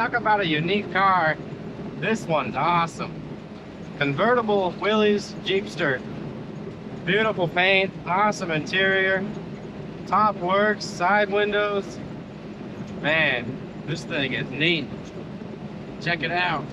talk about a unique car. This one's awesome. Convertible Willys Jeepster. Beautiful paint, awesome interior. Top works, side windows. Man, this thing is neat. Check it out.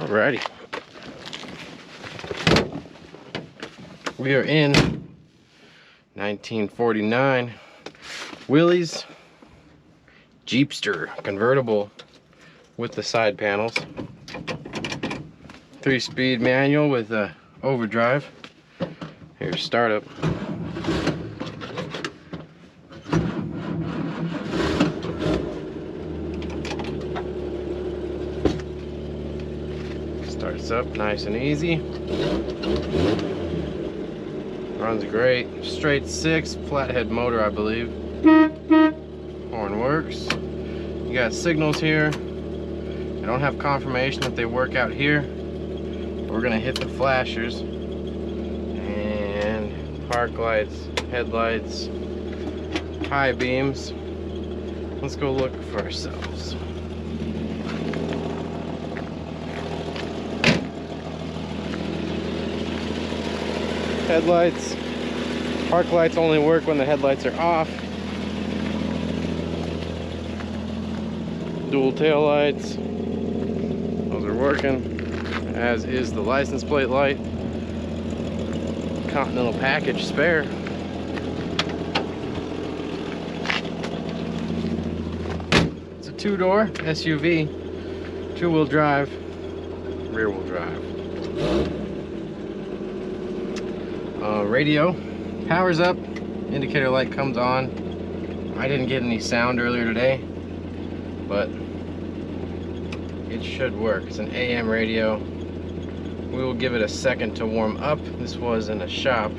Alrighty. We are in 1949 Willys Jeepster Convertible with the side panels. 3-speed manual with overdrive. Here's startup. Starts up nice and easy. Runs great. Straight 6 flathead motor, I believe. Horn works. You got signals here. I don't have confirmation that they work out here. We're gonna hit the flashers and park lights, headlights, high beams. Let's go look for ourselves. Headlights. Park lights only work when the headlights are off. Dual tail lights. Those are working, as is the license plate light. Continental package spare. It's a 2-door SUV, 2-wheel drive, rear-wheel drive. Radio powers up, indicator light comes on. I didn't get any sound earlier today, but it should work. It's an AM radio. We will give it a second to warm up. This was in a shop,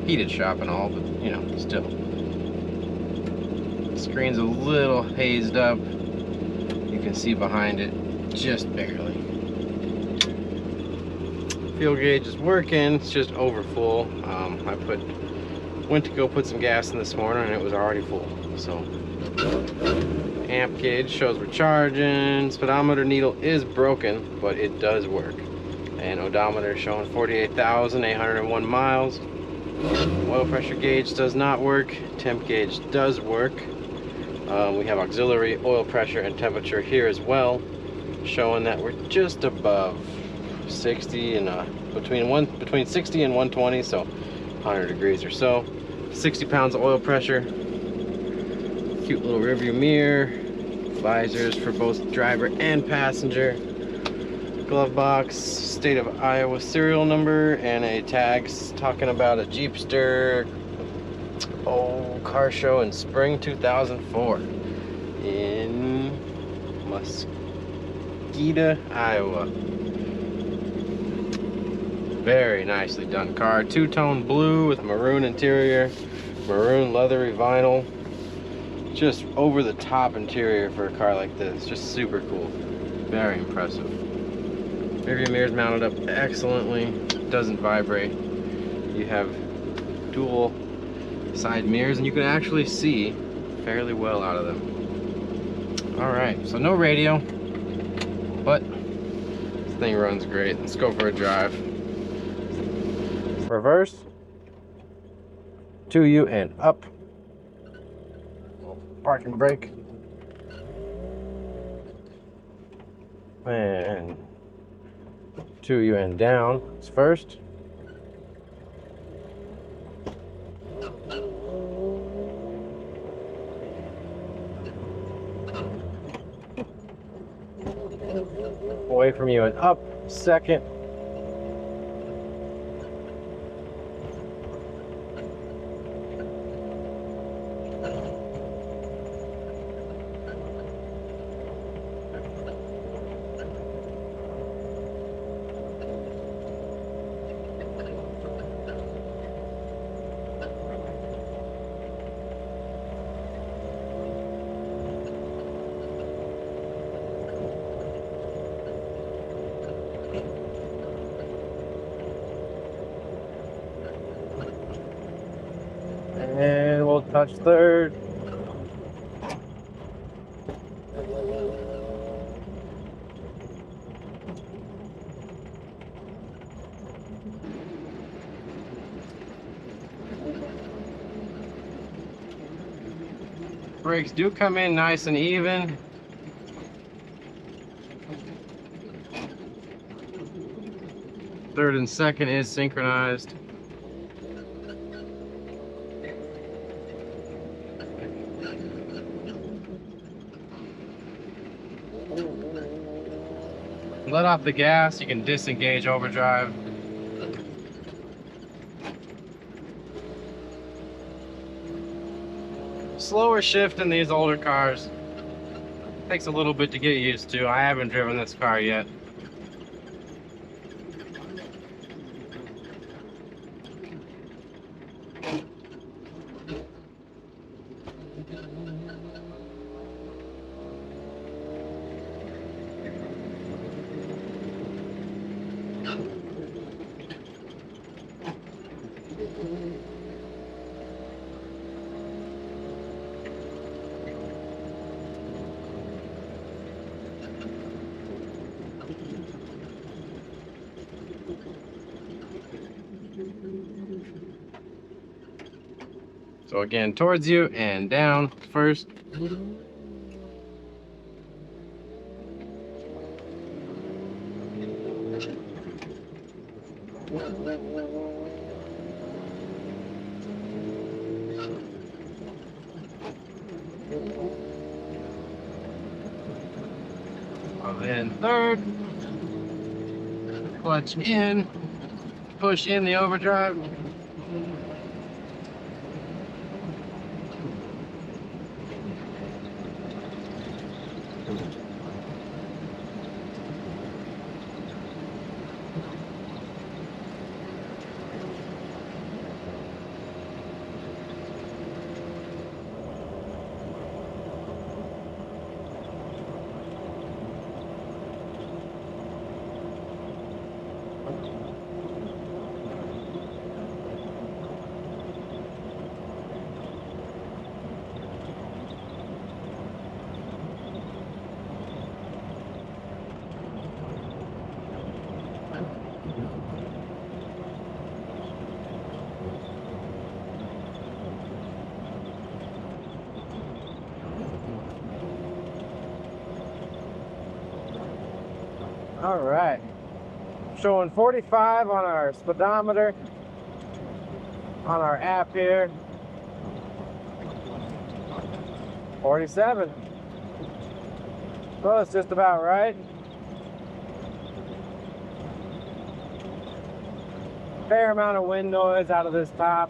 heated shop and all, but you know, still. The screen's a little hazed up. You can see behind it just barely. Fuel gauge is working, it's just over full. I went to go put some gas in this morning and it was already full. So amp gauge shows we're charging. Speedometer needle is broken, but it does work. And odometer showing 48,801 miles. Oil pressure gauge does not work. Temp gauge does work. We have auxiliary oil pressure and temperature here as well, showing that we're just above 60 and between 60 and 120, so 100 degrees or so. 60 pounds of oil pressure. Cute little rearview mirror. Visors for both driver and passenger. Glove box, state of Iowa serial number, and a tag talking about a Jeepster car show in spring 2004 in Muskegon, Iowa. Very nicely done car. 2-tone blue with maroon interior, maroon leathery vinyl. Just over the top interior for a car like this. Just super cool. Very impressive. Rearview mirror's mounted up excellently. Doesn't vibrate. You have dual side mirrors and you can actually see fairly well out of them. Alright, so no radio, but this thing runs great. Let's go for a drive. Reverse, 2U and up, parking brake, and 2U and down is first. Away from you and up, second. And we'll touch third. Brakes do come in nice and even. Third and second is synchronized. Let off the gas, you can disengage overdrive. Slower shift in these older cars. Takes a little bit to get used to. I haven't driven this car yet. So again, towards you and down first. And then third, clutch in, push in the overdrive. All right, showing 45 on our speedometer on our app here. 47. Well, it's just about right. Fair amount of wind noise out of this top.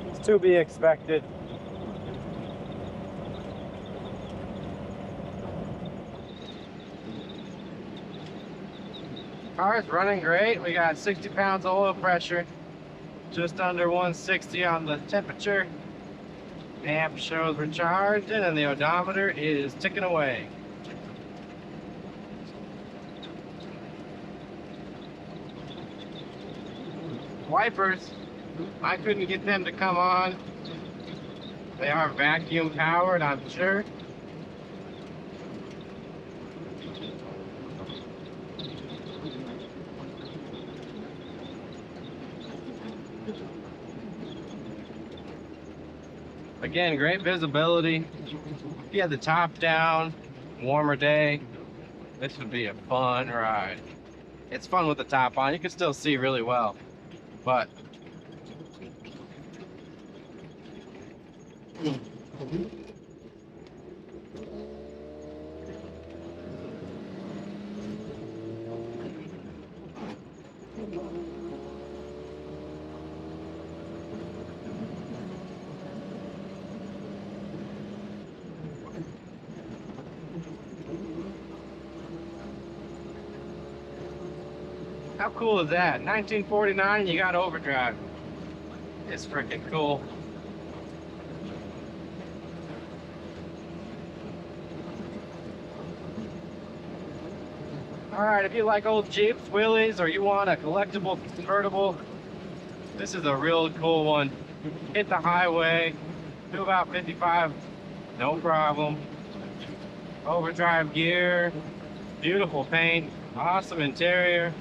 It's to be expected. Car's running great. We got 60 pounds of oil pressure, just under 160 on the temperature. Amp shows we're charged, and the odometer is ticking away. Wipers, I couldn't get them to come on. They are vacuum powered, I'm sure. Again, great visibility. If you had the top down, warmer day, this would be a fun ride. It's fun with the top on. You can still see really well, but how cool is that? 1949, you got overdrive. It's freaking cool. Alright, if you like old Jeeps, Willys, or you want a collectible convertible, this is a real cool one. Hit the highway, do about 55, no problem. Overdrive gear, beautiful paint, awesome interior.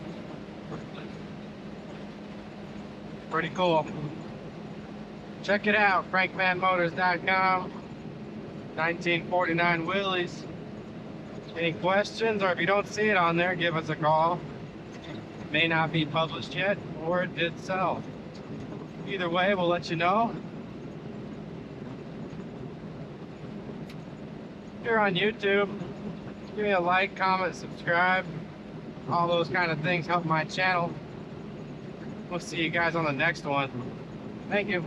Pretty cool. Check it out, frankmanmotors.com. 1949 Willys. Any questions, or if you don't see it on there, give us a call. It may not be published yet, or it did sell. Either way, we'll let you know. If you're on YouTube, give me a like, comment, subscribe. All those kind of things help my channel. We'll see you guys on the next one. Thank you.